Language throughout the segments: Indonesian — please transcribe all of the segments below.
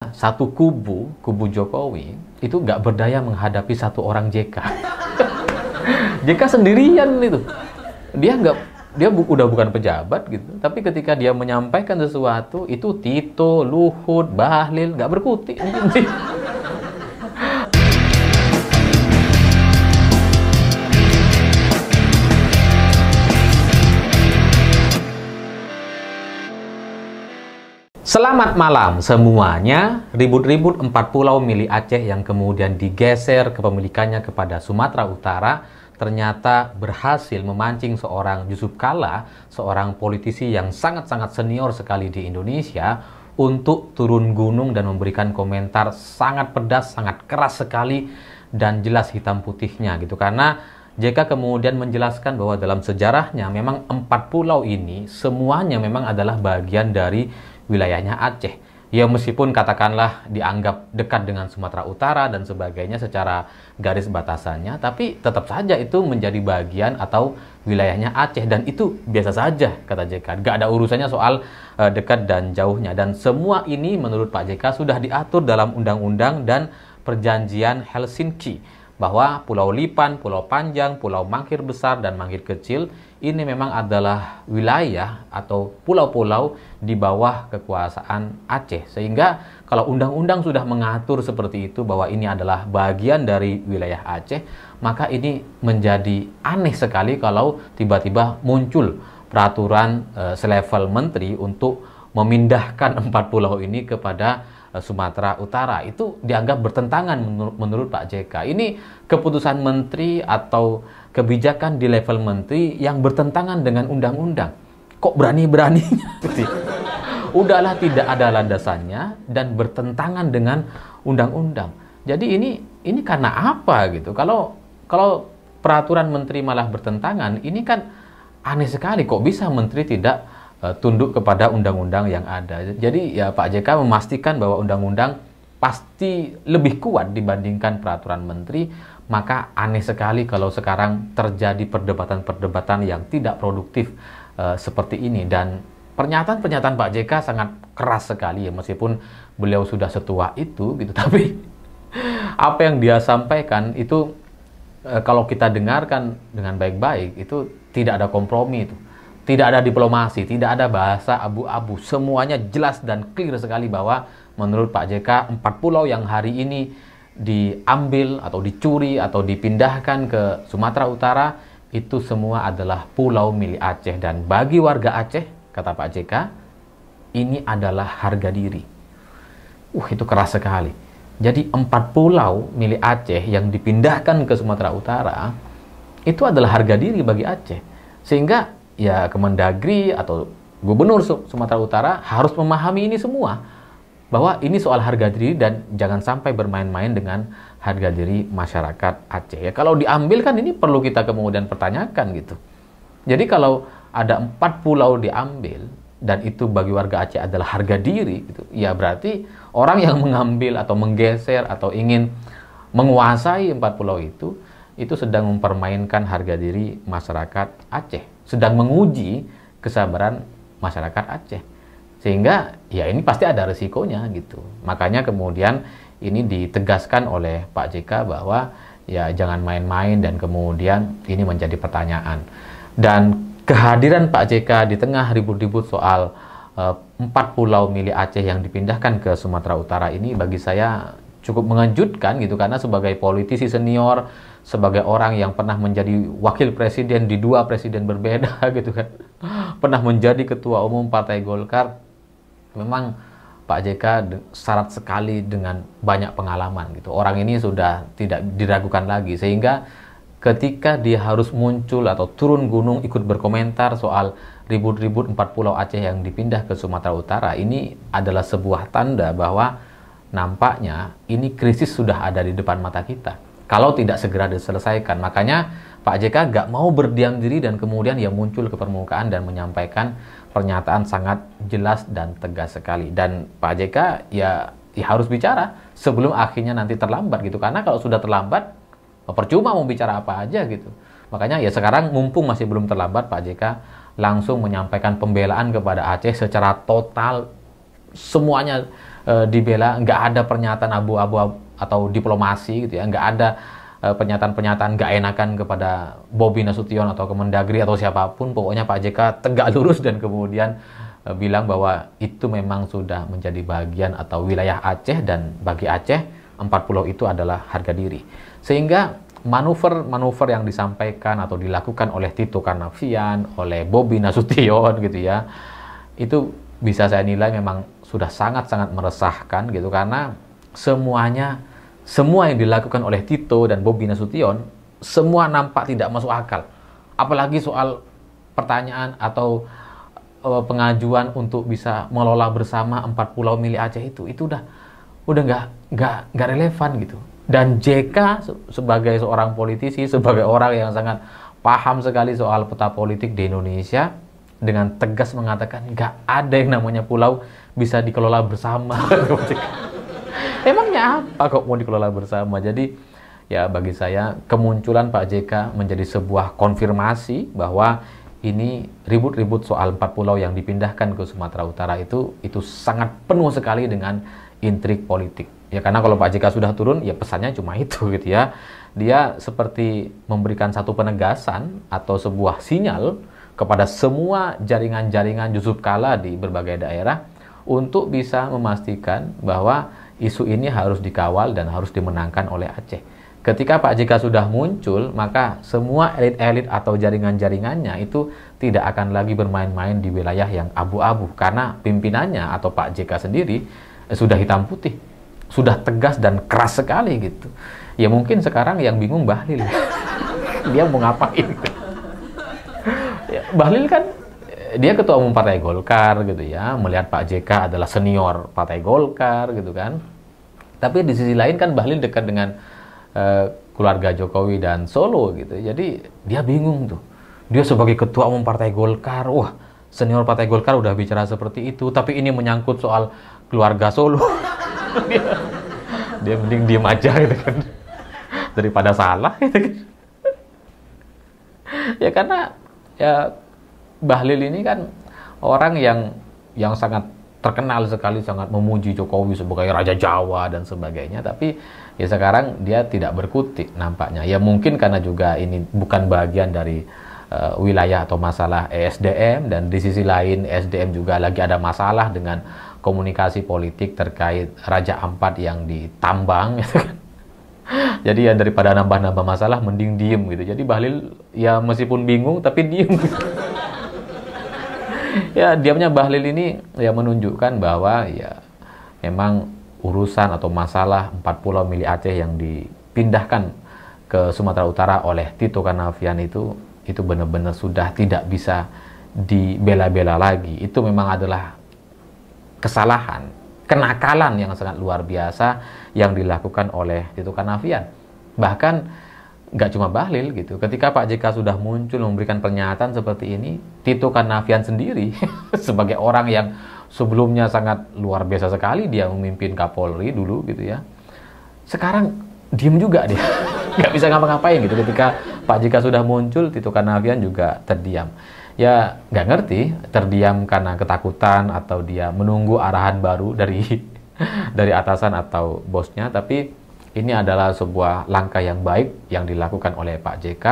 ya, satu kubu Jokowi itu nggak berdaya menghadapi satu orang JK. JK sendirian itu, udah bukan pejabat gitu, tapi ketika dia menyampaikan sesuatu itu Tito, Luhut, Bahlil nggak berkutik. Selamat malam semuanya. Ribut-ribut 4 pulau milik Aceh yang kemudian digeser kepemilikannya kepada Sumatera Utara ternyata berhasil memancing seorang Yusuf Kalla, seorang politisi yang sangat-sangat senior sekali di Indonesia, untuk turun gunung dan memberikan komentar sangat pedas, sangat keras sekali dan jelas hitam putihnya gitu. Karena JK kemudian menjelaskan bahwa dalam sejarahnya memang 4 pulau ini semuanya memang adalah bagian dari wilayahnya Aceh. Ya meskipun katakanlah dianggap dekat dengan Sumatera Utara dan sebagainya secara garis batasannya, tapi tetap saja itu menjadi bagian atau wilayahnya Aceh, dan itu biasa saja kata JK. Gak ada urusannya soal dekat dan jauhnya, dan semua ini menurut Pak JK sudah diatur dalam undang-undang dan perjanjian Helsinki, bahwa Pulau Lipan, Pulau Panjang, Pulau Mangkir Besar, dan Mangkir Kecil ini memang adalah wilayah atau pulau-pulau di bawah kekuasaan Aceh. Sehingga kalau undang-undang sudah mengatur seperti itu bahwa ini adalah bagian dari wilayah Aceh, maka ini menjadi aneh sekali kalau tiba-tiba muncul peraturan selevel menteri untuk memindahkan 4 pulau ini kepada Sumatera Utara. Itu dianggap bertentangan menurut Pak JK. Ini keputusan menteri atau kebijakan di level menteri yang bertentangan dengan undang-undang. Kok berani-beraninya? Udahlah, tidak ada landasannya dan bertentangan dengan undang-undang. Jadi ini karena apa gitu? Kalau peraturan menteri malah bertentangan, ini kan aneh sekali. Kok bisa menteri tidak tunduk kepada undang-undang yang ada? Jadi ya Pak JK memastikan bahwa undang-undang pasti lebih kuat dibandingkan peraturan menteri. Maka aneh sekali kalau sekarang terjadi perdebatan-perdebatan yang tidak produktif seperti ini. Dan pernyataan-pernyataan Pak JK sangat keras sekali ya, meskipun beliau sudah setua itu gitu, tapi apa yang dia sampaikan itu kalau kita dengarkan dengan baik-baik itu tidak ada kompromi itu. Tidak ada diplomasi, tidak ada bahasa abu-abu. Semuanya jelas dan clear sekali bahwa menurut Pak JK 4 pulau yang hari ini diambil atau dicuri atau dipindahkan ke Sumatera Utara itu semua adalah pulau milik Aceh. Dan bagi warga Aceh, kata Pak JK, ini adalah harga diri. Itu keras sekali. Jadi 4 pulau milik Aceh yang dipindahkan ke Sumatera Utara itu adalah harga diri bagi Aceh. Sehingga ya Kemendagri atau Gubernur Sumatera Utara harus memahami ini semua, bahwa ini soal harga diri dan jangan sampai bermain-main dengan harga diri masyarakat Aceh. Ya kalau diambil kan ini perlu kita kemudian pertanyakan gitu. Jadi kalau ada 4 pulau diambil dan itu bagi warga Aceh adalah harga diri gitu, ya berarti orang yang mengambil atau menggeser atau ingin menguasai 4 pulau itu sedang mempermainkan harga diri masyarakat Aceh, sedang menguji kesabaran masyarakat Aceh. Sehingga ya ini pasti ada resikonya gitu. Makanya kemudian ini ditegaskan oleh Pak JK bahwa ya jangan main-main, dan kemudian ini menjadi pertanyaan. Dan kehadiran Pak JK di tengah ribut-ribut soal 4 pulau milik Aceh yang dipindahkan ke Sumatera Utara ini bagi saya cukup mengejutkan gitu, karena sebagai politisi senior, sebagai orang yang pernah menjadi wakil presiden di 2 presiden berbeda gitu kan, pernah menjadi ketua umum Partai Golkar, memang Pak JK syarat sekali dengan banyak pengalaman gitu. Orang ini sudah tidak diragukan lagi, sehingga ketika dia harus muncul atau turun gunung ikut berkomentar soal ribut-ribut 4 pulau Aceh yang dipindah ke Sumatera Utara, ini adalah sebuah tanda bahwa nampaknya ini krisis sudah ada di depan mata kita kalau tidak segera diselesaikan. Makanya Pak JK gak mau berdiam diri dan kemudian ya muncul ke permukaan dan menyampaikan pernyataan sangat jelas dan tegas sekali. Dan Pak JK ya harus bicara sebelum akhirnya nanti terlambat gitu, karena kalau sudah terlambat percuma mau bicara apa aja gitu. Makanya ya sekarang mumpung masih belum terlambat, Pak JK langsung menyampaikan pembelaan kepada Aceh secara total, semuanya dibela, nggak ada pernyataan abu-abu atau diplomasi gitu ya, nggak ada pernyataan-pernyataan nggak enakan kepada Bobi Nasution atau Kemendagri atau siapapun. Pokoknya Pak JK tegak lurus dan kemudian bilang bahwa itu memang sudah menjadi bagian atau wilayah Aceh, dan bagi Aceh 4 pulau itu adalah harga diri. Sehingga manuver-manuver yang disampaikan atau dilakukan oleh Tito Karnavian, oleh Bobi Nasution gitu ya, itu bisa saya nilai memang sudah sangat-sangat meresahkan gitu, karena semua yang dilakukan oleh Tito dan Bobi Nasution semua nampak tidak masuk akal. Apalagi soal pertanyaan atau pengajuan untuk bisa mengelola bersama 4 pulau milik Aceh itu udah nggak relevan gitu. Dan JK sebagai seorang politisi, sebagai orang yang sangat paham sekali soal peta politik di Indonesia, dengan tegas mengatakan nggak ada yang namanya pulau bisa dikelola bersama. Emangnya apa kok mau dikelola bersama? Jadi ya bagi saya kemunculan Pak JK menjadi sebuah konfirmasi bahwa ini ribut-ribut soal 4 pulau yang dipindahkan ke Sumatera Utara itu sangat penuh sekali dengan intrik politik. Ya karena kalau Pak JK sudah turun, ya pesannya cuma itu gitu ya. Dia seperti memberikan satu penegasan atau sebuah sinyal kepada semua jaringan-jaringan Yusuf Kala di berbagai daerah untuk bisa memastikan bahwa isu ini harus dikawal dan harus dimenangkan oleh Aceh. Ketika Pak JK sudah muncul, maka semua elit-elit atau jaringan-jaringannya itu tidak akan lagi bermain-main di wilayah yang abu-abu, karena pimpinannya atau Pak JK sendiri sudah hitam putih, sudah tegas dan keras sekali gitu. Ya mungkin sekarang yang bingung Bahlil. Dia mau ngapain? Ya, Bahlil kan dia ketua umum Partai Golkar gitu ya, melihat Pak JK adalah senior Partai Golkar gitu kan. Tapi di sisi lain kan Bahlil dekat dengan keluarga Jokowi dan Solo gitu. Jadi dia bingung tuh. Dia sebagai ketua umum Partai Golkar, wah, senior Partai Golkar udah bicara seperti itu, tapi ini menyangkut soal keluarga Solo. dia mending diem aja gitu kan, daripada salah gitu kan. Ya karena ya Bahlil ini kan orang yang sangat terkenal sekali, sangat memuji Jokowi sebagai Raja Jawa dan sebagainya, tapi ya sekarang dia tidak berkutik nampaknya. Ya mungkin karena juga ini bukan bagian dari wilayah atau masalah ESDM, dan di sisi lain ESDM juga lagi ada masalah dengan komunikasi politik terkait Raja Ampat yang ditambang gitu kan. Jadi ya daripada nambah-nambah masalah mending diem gitu. Jadi Bahlil ya meskipun bingung tapi diem gitu. Ya diamnya Bahlil ini ya menunjukkan bahwa ya memang urusan atau masalah 4 pulau milik Aceh yang dipindahkan ke Sumatera Utara oleh Tito Karnavian itu benar-benar sudah tidak bisa dibela-bela lagi. Itu memang adalah kesalahan, kenakalan yang sangat luar biasa yang dilakukan oleh Tito Karnavian. Bahkan nggak cuma Bahlil gitu. Ketika Pak JK sudah muncul memberikan pernyataan seperti ini, Tito Karnavian sendiri sebagai orang yang sebelumnya sangat luar biasa sekali, dia memimpin Kapolri dulu gitu ya, sekarang diem juga dia. Nggak bisa ngapa-ngapain gitu. Ketika Pak JK sudah muncul, Tito Karnavian juga terdiam. Ya nggak ngerti, terdiam karena ketakutan atau dia menunggu arahan baru dari atasan atau bosnya. Tapi ini adalah sebuah langkah yang baik yang dilakukan oleh Pak JK,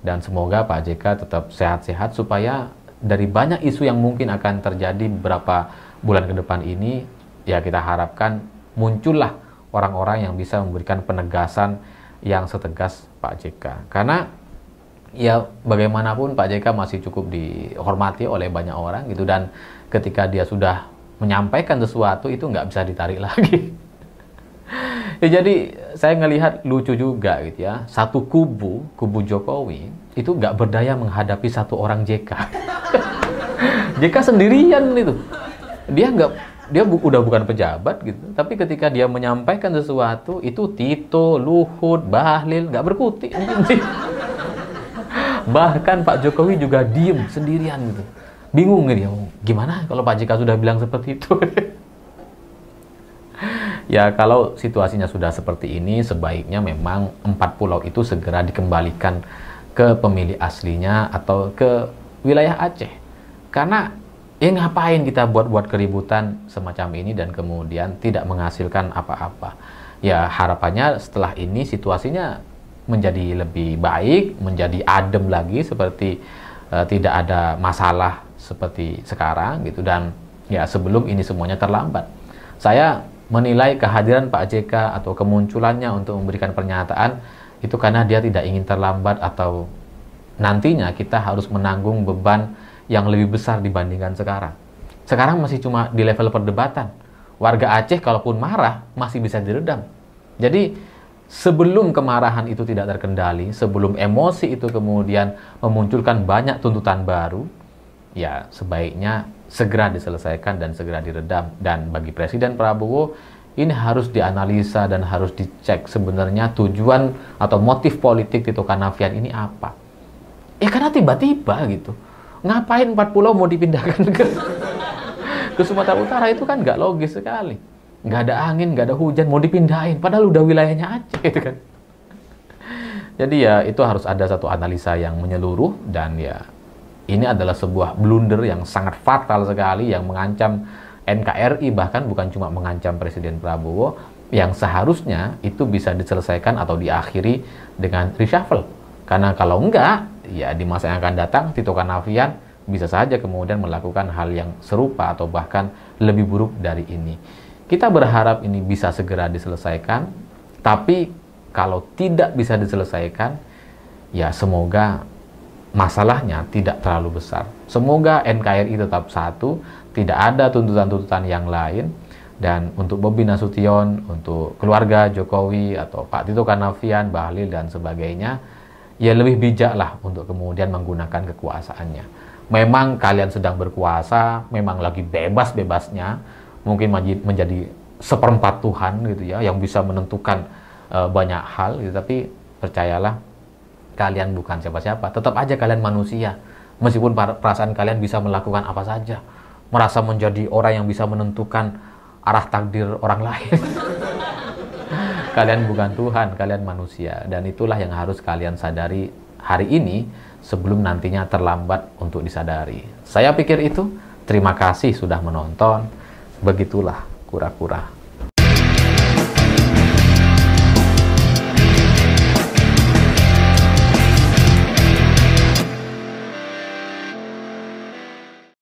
dan semoga Pak JK tetap sehat-sehat supaya dari banyak isu yang mungkin akan terjadi beberapa bulan ke depan ini, ya kita harapkan muncullah orang-orang yang bisa memberikan penegasan yang setegas Pak JK. Karena ya bagaimanapun Pak JK masih cukup dihormati oleh banyak orang gitu, dan ketika dia sudah menyampaikan sesuatu itu nggak bisa ditarik lagi. Ya, jadi saya ngelihat lucu juga gitu ya, satu kubu Jokowi itu nggak berdaya menghadapi satu orang JK. JK sendirian itu, dia udah bukan pejabat gitu, tapi ketika dia menyampaikan sesuatu itu Tito, Luhut, Bahlil nggak berkutik. Bahkan Pak Jokowi juga diem sendirian gitu, bingung gitu, gimana kalau Pak JK sudah bilang seperti itu. Ya kalau situasinya sudah seperti ini, sebaiknya memang 4 pulau itu segera dikembalikan ke pemilik aslinya atau ke wilayah Aceh. Karena ngapain kita buat-buat keributan semacam ini dan kemudian tidak menghasilkan apa-apa. Ya harapannya setelah ini situasinya menjadi lebih baik, menjadi adem lagi seperti tidak ada masalah seperti sekarang gitu. Dan ya sebelum ini semuanya terlambat. Saya menilai kehadiran Pak JK atau kemunculannya untuk memberikan pernyataan itu karena dia tidak ingin terlambat atau nantinya kita harus menanggung beban yang lebih besar dibandingkan sekarang. Sekarang masih cuma di level perdebatan. Warga Aceh kalaupun marah masih bisa diredam. Jadi sebelum kemarahan itu tidak terkendali, sebelum emosi itu kemudian memunculkan banyak tuntutan baru, ya sebaiknya segera diselesaikan dan segera diredam. Dan bagi Presiden Prabowo ini harus dianalisa dan harus dicek sebenarnya tujuan atau motif politik Tito Karnavian ini apa. Ya karena tiba-tiba gitu. Ngapain 4 pulau mau dipindahkan ke Sumatera Utara, itu kan nggak logis sekali. Nggak ada angin, nggak ada hujan, mau dipindahin. Padahal udah wilayahnya Aceh gitu kan. Jadi ya itu harus ada satu analisa yang menyeluruh. Dan ya ini adalah sebuah blunder yang sangat fatal sekali, yang mengancam NKRI, bahkan bukan cuma mengancam Presiden Prabowo, yang seharusnya itu bisa diselesaikan atau diakhiri dengan reshuffle. Karena kalau enggak, ya di masa yang akan datang Tito Karnavian bisa saja kemudian melakukan hal yang serupa atau bahkan lebih buruk dari ini. Kita berharap ini bisa segera diselesaikan, tapi kalau tidak bisa diselesaikan, ya semoga masalahnya tidak terlalu besar. Semoga NKRI tetap satu, tidak ada tuntutan-tuntutan yang lain. Dan untuk Bobi Nasution, untuk keluarga Jokowi atau Pak Tito Karnavian, Bahlil dan sebagainya, ya lebih bijaklah untuk kemudian menggunakan kekuasaannya. Memang kalian sedang berkuasa, memang lagi bebas-bebasnya, mungkin menjadi seperempat Tuhan gitu ya, yang bisa menentukan banyak hal gitu. Tapi percayalah, kalian bukan siapa-siapa, tetap aja kalian manusia. Meskipun perasaan kalian bisa melakukan apa saja, merasa menjadi orang yang bisa menentukan arah takdir orang lain. Kalian bukan Tuhan, kalian manusia. Dan itulah yang harus kalian sadari hari ini sebelum nantinya terlambat untuk disadari. Saya pikir itu. Terima kasih sudah menonton. Begitulah kura-kura.